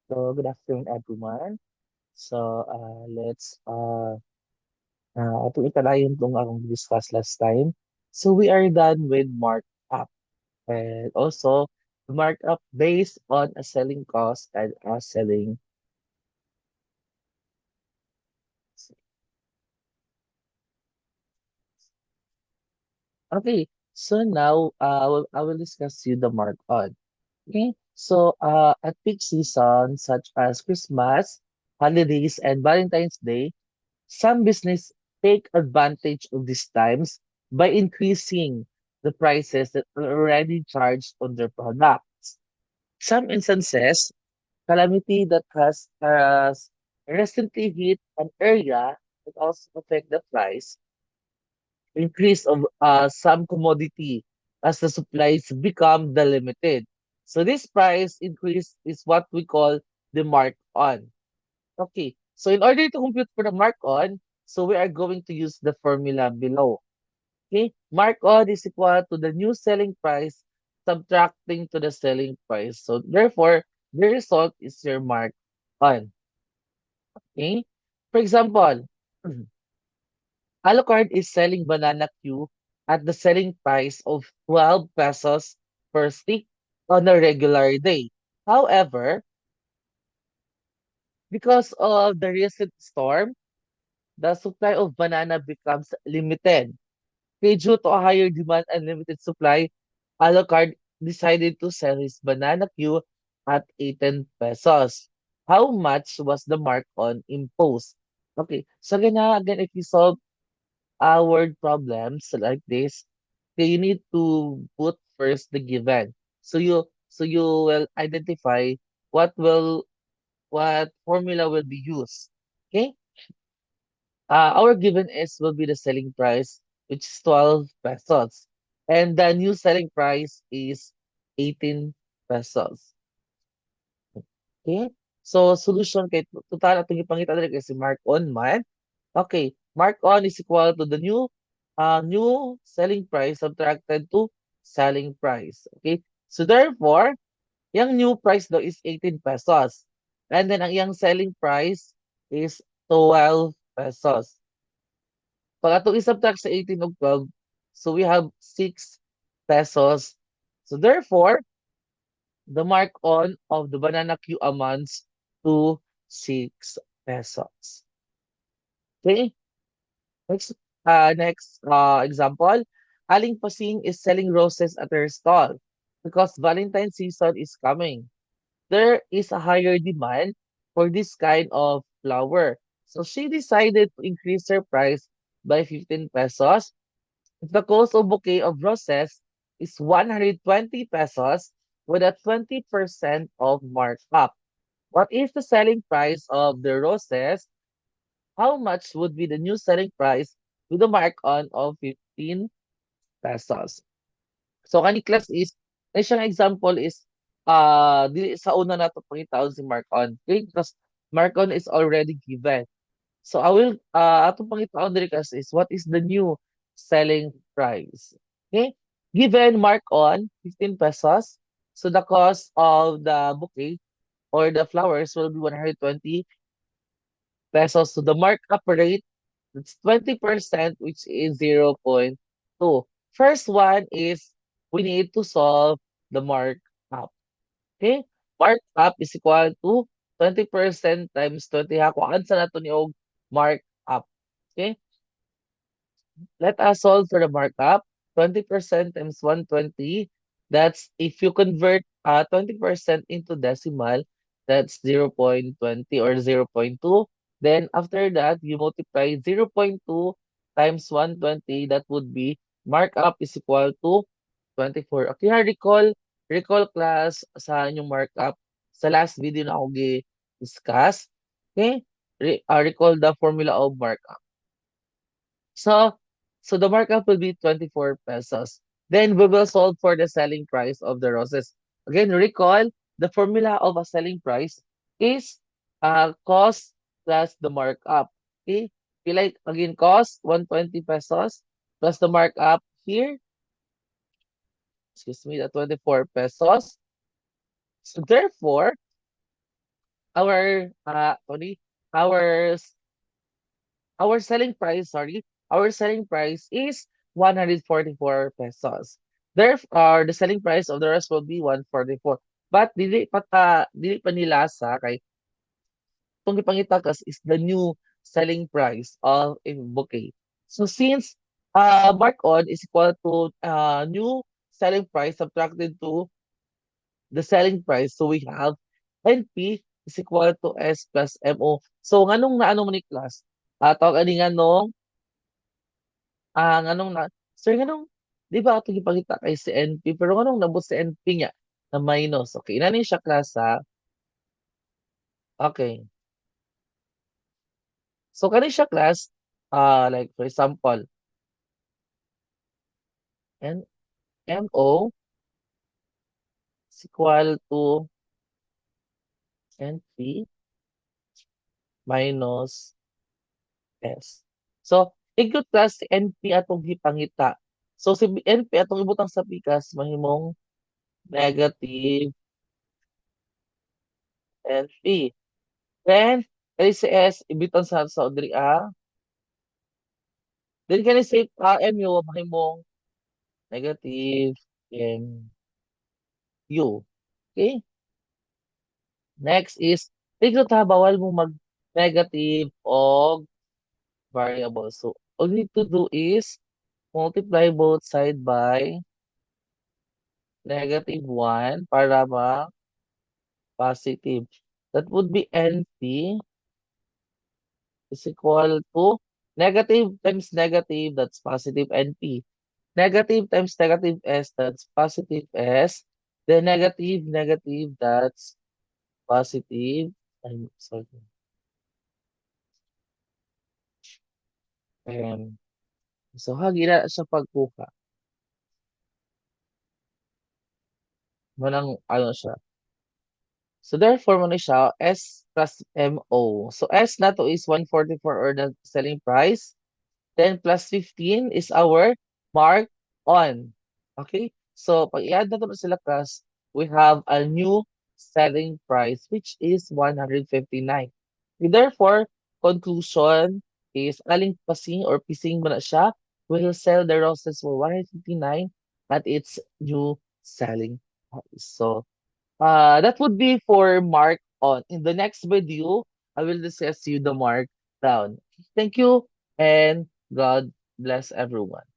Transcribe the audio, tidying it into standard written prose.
So good afternoon, everyone. So let's itong italayan itong akong discuss last time. So we are done with markup and also the markup based on a selling cost and a selling. Okay, so now I will discuss you the mark on. Okay, so at peak season such as Christmas, holidays, and Valentine's Day. Some business take advantage of these times by increasing the prices that are already charged on their products. Some instances, calamity that has recently hit an area that also affect the price, increase of some commodity as the supplies become the limited. So this price increase is what we call the mark on. Okay, so in order to compute for the mark on, so we are going to use the formula below. Okay, mark on is equal to the new selling price subtracting to the selling price. So therefore, the result is your mark on. Okay, for example, Alucard is selling banana Q at the selling price of 12 pesos per stick on a regular day. However, because of the recent storm, the supply of banana becomes limited. Okay, due to a higher demand and limited supply, Alucard decided to sell his banana Q at 18 pesos. How much was the mark on imposed? Okay, so again, if you solve our problems like this, okay, you need to put first the given. So you will identify what will what formula will be used. Okay? Our given is will be the selling price, which is 12 pesos. And the new selling price is 18 pesos. Okay? So, solution kay total atong ipangita diri kay si Mark on man. Okay, mark on is equal to the new selling price subtracted to selling price. Okay? So therefore, yung new price daw is 18 pesos. And then ang iyang selling price is 12 pesos. Pag atong isubtract sa 18 ug 12, so we have 6 pesos. So therefore, the mark on of the banana Q amounts to 6 pesos. Okay? Next example. Aling Pasing is selling roses at her stall because Valentine's season is coming. There is a higher demand for this kind of flower. So she decided to increase her price by 15 pesos. If the cost of bouquet of roses is 120 pesos with a 20% of markup. What is the selling price of the roses? How much would be the new selling price with a mark on of 15 pesos? So kani class is siyang example is dili sa una nato pangitaon si mark on. Okay? Because mark on is already given. So I will atong pangitaon diri kasi is what is the new selling price. Okay? Given mark on 15 pesos. So the cost of the bouquet or the flowers will be 120 pesos. So the markup rate, it's 20%, which is 0.2. First one is we need to solve the markup. Okay? Markup is equal to 20% times 20. Hakuan sa nato ni og markup. Okay? Let us solve for the markup. 20% times 120. That's if you convert 20% into decimal, that's 0.20 or 0.2. Then after that, you multiply 0.2 times 120. That would be markup is equal to 24. Okay, recall class sa inyong markup. Sa last video na ako discuss. Okay? Recall the formula of markup. So, so the markup will be 24 pesos. Then we will solve for the selling price of the roses. Again, recall the formula of a selling price is cost plus the markup. Okay? Feel like again cost 120 pesos plus the markup here, excuse me, the 24 pesos. So therefore, sorry, our our selling price, sorry, our selling price is 144 pesos. Therefore, the selling price of the rest will be 144. But dili pa nila sa kay itong gipangita kas is the new selling price of a bouquet. So since mark on is equal to new selling price subtracted to the selling price, so we have NP is equal to S plus MO. So nganong naano mo ni class? Tawag ani nganong nganong na sir nganong di ba ato gipangita kay si NP pero nganong nabot si NP niya na minus. Okay, inani siya class ha. Okay. So kani siya class like for example N MO is equal to NP minus S. So, igyot class si NP atong gipangita. So, si NP atong ibutang sa pikas mahimong negative NP. Then, kani si S ibutang sa diri a. Then kani si MU mahimong negative MU. Okay? Next is igyot ha bawal mo mag negative og variable. So, all you need to do is multiply both side by -1 para ma-positive. That would be NP is equal to negative times negative, that's positive NP. Negative times negative S, that's positive S. Then negative, negative, that's positive. I'm sorry. Um, so, hagila siya pagkuha. Manang, ano siya. So, therefore, mo na siya, S plus MO. So, S na to is 144 or the selling price. Then plus 15 is our mark on. Okay? So, pag i-add na naman sila class, we have a new selling price which is 159. Therefore, conclusion is aling pasing or pising mo na siya will sell the roses for 159 at its new selling price. So, that would be for mark on. In the next video, I will discuss you the mark down. Thank you and God bless everyone.